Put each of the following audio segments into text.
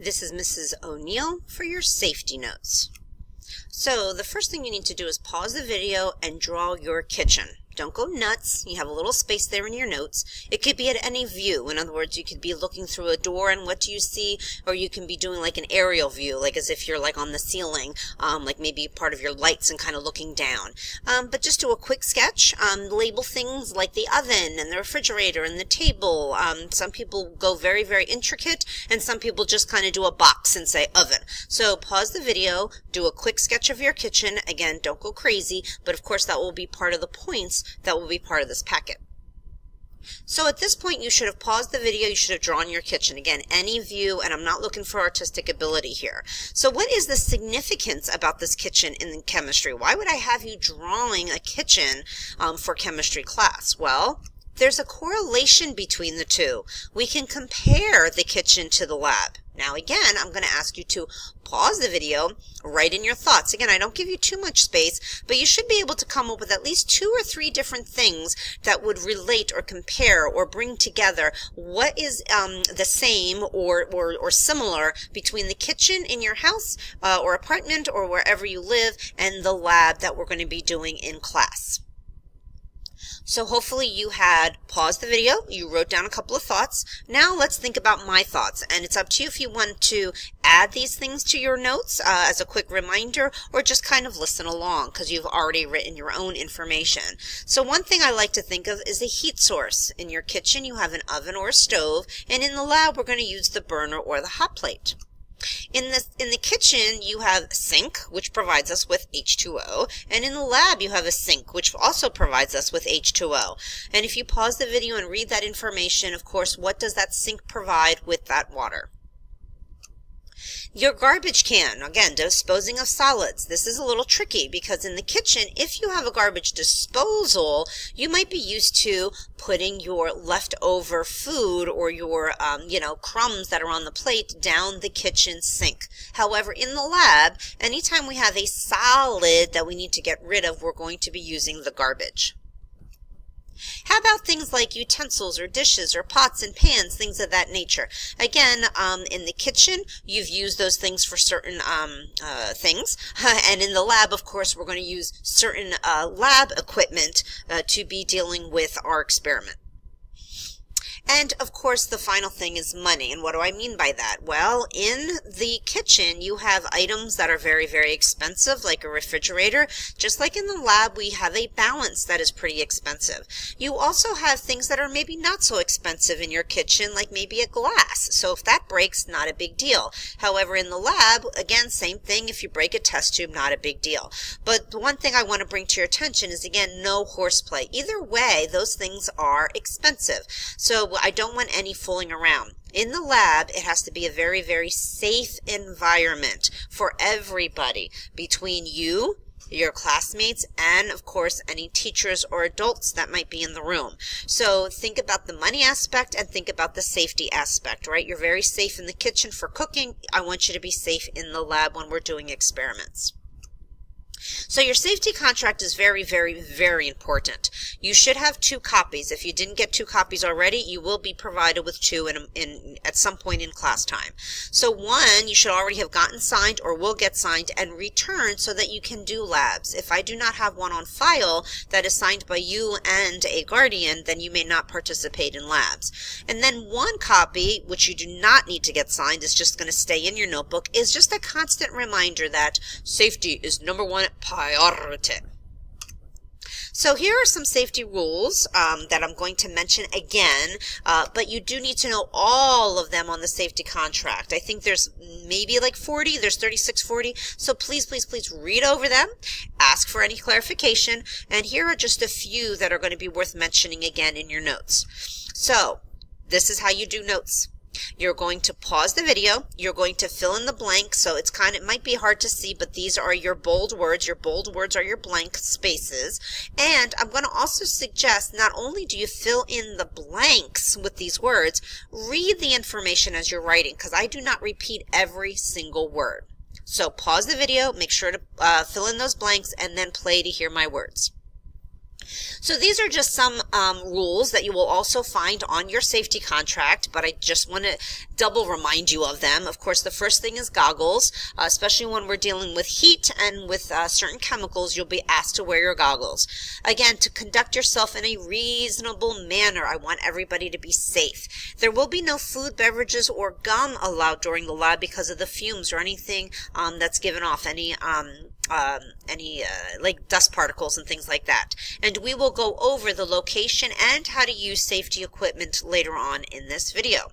This is Mrs. O'Neill for your safety notes. So the first thing you need to do is pause the video and draw your kitchen. Don't go nuts. You have a little space there in your notes. It could be at any view. In other words, you could be looking through a door and what do you see? Or you can be doing like an aerial view, like as if you're like on the ceiling, like maybe part of your lights and kind of looking down. But just do a quick sketch. Label things like the oven and the refrigerator and the table. Some people go very, very intricate, and some people just kind of do a box and say oven. So pause the video, do a quick sketch of your kitchen. Again, don't go crazy, but of course that will be part of the points that will be part of this packet. So at this point you should have paused the video, you should have drawn your kitchen. Again, any view, and I'm not looking for artistic ability here. So what is the significance about this kitchen in chemistry? Why would I have you drawing a kitchen for chemistry class? Well, there's a correlation between the two. We can compare the kitchen to the lab. Now again, I'm going to ask you to pause the video, write in your thoughts. Again, I don't give you too much space, but you should be able to come up with at least 2 or 3 different things that would relate or compare or bring together what is the same or similar between the kitchen in your house or apartment or wherever you live and the lab that we're going to be doing in class. So hopefully you had paused the video, you wrote down a couple of thoughts. Now let's think about my thoughts, and it's up to you if you want to add these things to your notes as a quick reminder or just kind of listen along because you've already written your own information. So one thing I like to think of is a heat source. In your kitchen you have an oven or a stove, and in the lab we're going to use the burner or the hot plate. In the kitchen, you have a sink, which provides us with H2O, and in the lab, you have a sink, which also provides us with H2O. And if you pause the video and read that information, of course, what does that sink provide with that water? Your garbage can, again, disposing of solids. This is a little tricky because in the kitchen, if you have a garbage disposal, you might be used to putting your leftover food or your, crumbs that are on the plate down the kitchen sink. However, in the lab, anytime we have a solid that we need to get rid of, we're going to be using the garbage. How about things like utensils or dishes or pots and pans, things of that nature? Again, in the kitchen, you've used those things for certain things. And in the lab, of course, we're going to use certain lab equipment to be dealing with our experiment. And, of course, the final thing is money. And what do I mean by that? Well, in the kitchen, you have items that are very, very expensive, like a refrigerator. Just like in the lab, we have a balance that is pretty expensive. You also have things that are maybe not so expensive in your kitchen, like maybe a glass. So if that breaks, not a big deal. However, in the lab, again, same thing. If you break a test tube, not a big deal. But the one thing I want to bring to your attention is, again, no horseplay. Either way, those things are expensive. So I don't want any fooling around. In the lab, it has to be a very, very safe environment for everybody, between you, your classmates, and of course any teachers or adults that might be in the room. So think about the money aspect and think about the safety aspect, right? You're very safe in the kitchen for cooking. I want you to be safe in the lab when we're doing experiments. So your safety contract is very, very, very important. You should have 2 copies. If you didn't get 2 copies already, you will be provided with 2 at some point in class time. So one, you should already have gotten signed or will get signed and returned so that you can do labs. If I do not have one on file that is signed by you and a guardian, then you may not participate in labs. And then 1 copy, which you do not need to get signed, is just going to stay in your notebook, is just a constant reminder that safety is #1 priority. So here are some safety rules that I'm going to mention again, but you do need to know all of them on the safety contract. I think there's maybe like 40, there's 36, 40, so please, please, please read over them, ask for any clarification, and here are just a few that are going to be worth mentioning again in your notes. So this is how you do notes. You're going to pause the video. You're going to fill in the blank. So it might be hard to see, but these are your bold words. Your bold words are your blank spaces. And I'm going to also suggest not only do you fill in the blanks with these words, read the information as you're writing, because I do not repeat every single word. So pause the video, make sure to fill in those blanks, and then play to hear my words. So these are just some rules that you will also find on your safety contract, but I just want to double remind you of them. Of course, the first thing is goggles, especially when we're dealing with heat and with certain chemicals, you'll be asked to wear your goggles. Again, to conduct yourself in a reasonable manner, I want everybody to be safe. There will be no food, beverages, or gum allowed during the lab because of the fumes or anything that's given off, any like dust particles and things like that. And we will go over the location and how to use safety equipment later on in this video.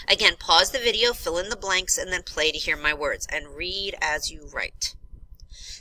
Again, pause the video, fill in the blanks, and then play to hear my words, and read as you write.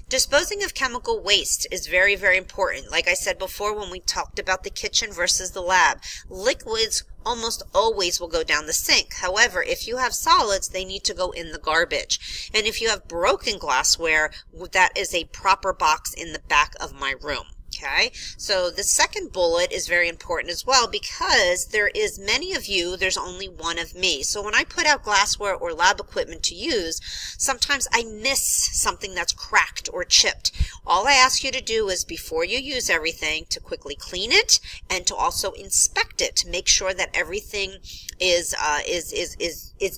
Disposing of chemical waste is very, very important. Like I said before when we talked about the kitchen versus the lab, liquids almost always will go down the sink. However, if you have solids, they need to go in the garbage. And if you have broken glassware, that is a proper box in the back of my room. Okay, so the second bullet is very important as well because there is many of you, there's only one of me. So when I put out glassware or lab equipment to use, sometimes I miss something that's cracked or chipped. All I ask you to do is before you use everything to quickly clean it and to also inspect it to make sure that everything is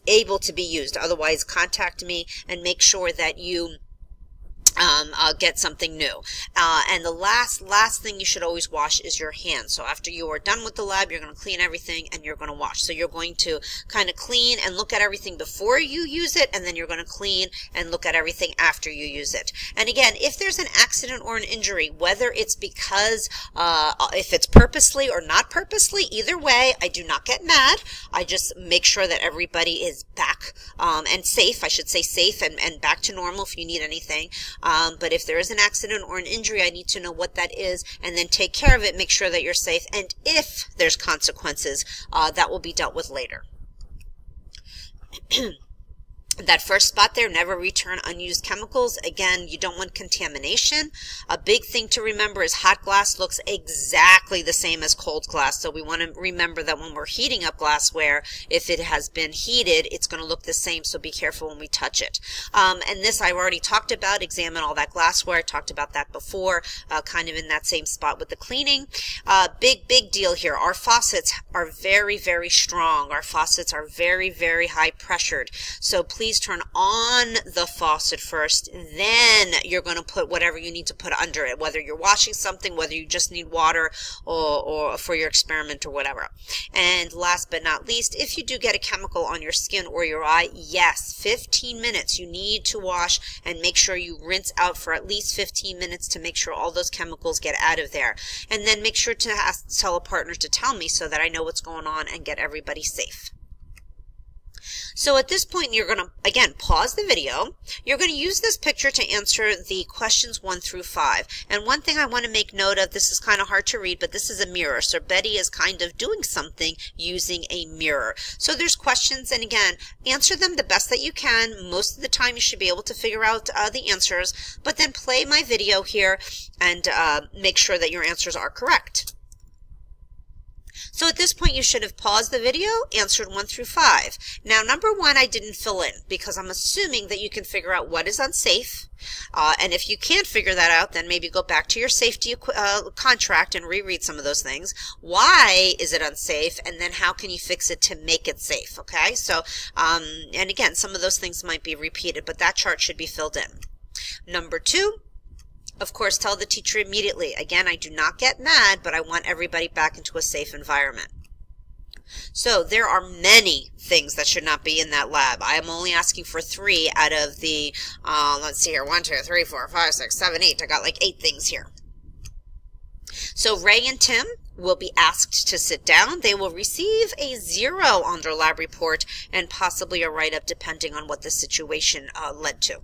able to be used. Otherwise, contact me and make sure that you get something new. And the last thing you should always wash is your hands. So after you are done with the lab, you're going to clean everything and you're going to wash. So you're going to kind of clean and look at everything before you use it, and then you're going to clean and look at everything after you use it. And again, if there's an accident or an injury, whether it's because if it's purposely or not purposely, either way, I do not get mad. I just make sure that everybody is back and safe. I should say safe and back to normal if you need anything. But if there is an accident or an injury, I need to know what that is and then take care of it, make sure that you're safe. And if there's consequences, that will be dealt with later. That first spot there, never return unused chemicals. Again, you don't want contamination. A big thing to remember is hot glass looks exactly the same as cold glass. So we want to remember that when we're heating up glassware, if it has been heated, it's going to look the same. So be careful when we touch it. And this I've already talked about. Examine all that glassware. I talked about that before, kind of in that same spot with the cleaning. Big deal here. Our faucets are very, very strong. Our faucets are very, very high pressured. So please turn on the faucet first, then you're going to put whatever you need to put under it, whether you're washing something, whether you just need water or for your experiment or whatever. And last but not least, if you do get a chemical on your skin or your eye, yes, 15 minutes. You need to wash and make sure you rinse out for at least 15 minutes to make sure all those chemicals get out of there. And then make sure to tell a partner to tell me so that I know what's going on and get everybody safe. So at this point, you're going to, again, pause the video. You're going to use this picture to answer the questions 1 through 5. And one thing I want to make note of, this is kind of hard to read, but this is a mirror. So Betty is kind of doing something using a mirror. So there's questions, and again, answer them the best that you can. Most of the time, you should be able to figure out the answers, but then play my video here and make sure that your answers are correct. So at this point, you should have paused the video, answered 1 through 5. Now, number 1, I didn't fill in because I'm assuming that you can figure out what is unsafe. And if you can't figure that out, then maybe go back to your safety contract and reread some of those things. Why is it unsafe? And then how can you fix it to make it safe? Okay, so, and again, some of those things might be repeated, but that chart should be filled in. Number 2. Of course, tell the teacher immediately. Again, I do not get mad, but I want everybody back into a safe environment. So there are many things that should not be in that lab. I am only asking for 3 out of the, let's see here, 1, 2, 3, 4, 5, 6, 7, 8. I got like 8 things here. So Ray and Tim will be asked to sit down. They will receive a 0 on their lab report and possibly a write-up depending on what the situation led to.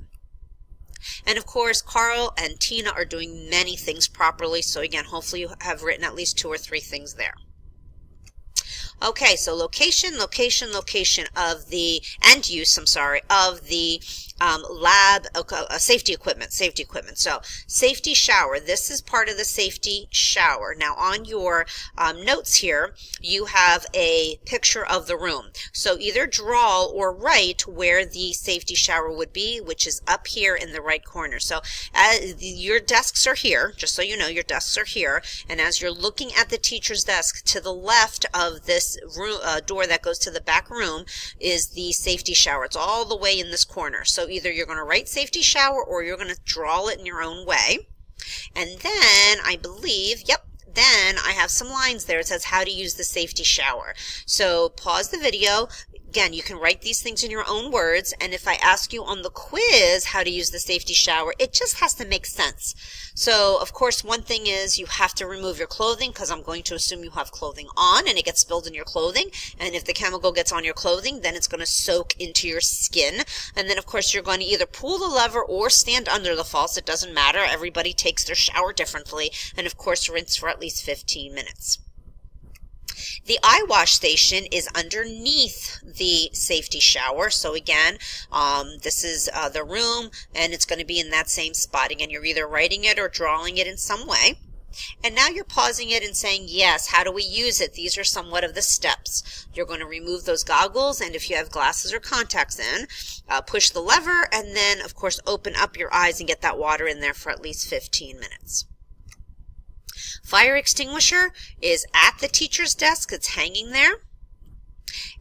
And of course, Carl and Tina are doing many things properly. So again, hopefully you have written at least 2 or 3 things there. Okay, so location of the, and use, I'm sorry, of the lab safety equipment. So safety shower, this is part of the safety shower. Now on your notes here, you have a picture of the room. So either draw or write where the safety shower would be, which is up here in the right corner. So your desks are here, just so you know, your desks are here. And as you're looking at the teacher's desk, to the left of this room, door that goes to the back room is the safety shower. It's all the way in this corner. So either you're going to write safety shower or you're going to draw it in your own way. And then I believe, yep, then I have some lines there. It says how to use the safety shower. So pause the video. Again, you can write these things in your own words, and if I ask you on the quiz how to use the safety shower, it just has to make sense. So, of course, one thing is you have to remove your clothing, because I'm going to assume you have clothing on, and it gets spilled in your clothing, and if the chemical gets on your clothing, then it's going to soak into your skin, and then, of course, you're going to either pull the lever or stand under the faucet. It doesn't matter. Everybody takes their shower differently, and, of course, rinse for at least 15 minutes. The eye wash station is underneath the safety shower. So again, this is the room, and it's going to be in that same spot. Again, you're either writing it or drawing it in some way. And now you're pausing it and saying, yes, how do we use it? These are somewhat of the steps. You're going to remove those goggles, and if you have glasses or contacts in, push the lever, and then, of course, open up your eyes and get that water in there for at least 15 minutes. Fire extinguisher is at the teacher's desk. It's hanging there.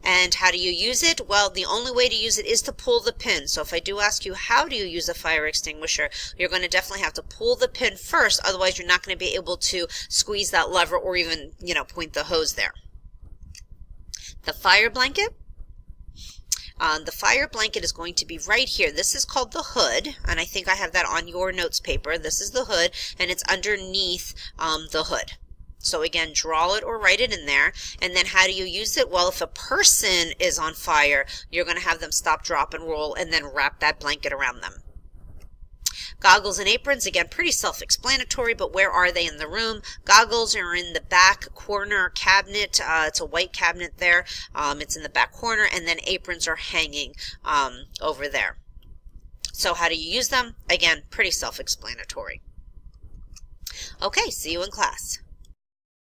And how do you use it? Well, the only way to use it is to pull the pin. So if I do ask you how do you use a fire extinguisher, you're going to definitely have to pull the pin first. Otherwise, you're not going to be able to squeeze that lever or even, point the hose there. The fire blanket. The fire blanket is going to be right here. This is called the hood, and I think I have that on your notes paper. This is the hood, and it's underneath the hood. So again, draw it or write it in there. And then how do you use it? Well, if a person is on fire, you're going to have them stop, drop, and roll, and then wrap that blanket around them. Goggles and aprons, again, pretty self-explanatory, but where are they in the room? Goggles are in the back corner cabinet. It's a white cabinet there. It's in the back corner, and then aprons are hanging over there. So how do you use them? Again, pretty self-explanatory. Okay, see you in class.